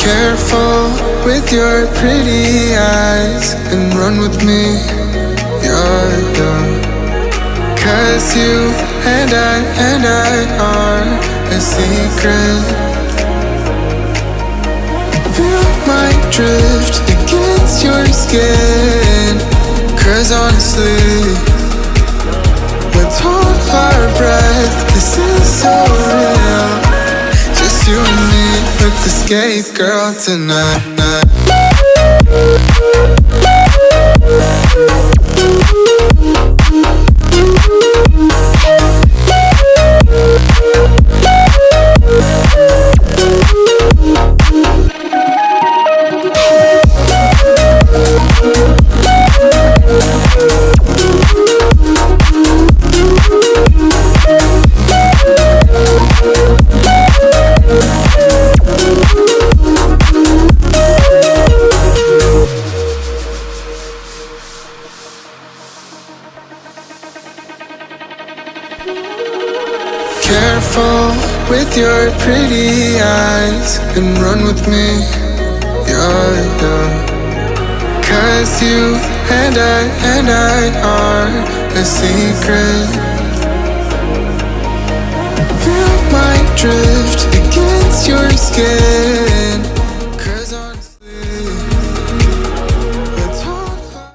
Careful with your pretty eyes and run with me, yeah. Cause you and I are a secret. Feel my drift against your skin. Cause honestly, let's hold our breath, this is so real. Just you and me, let's escape, girl, tonight. Careful with your pretty eyes and run with me, yeah. Cause you and I are a secret.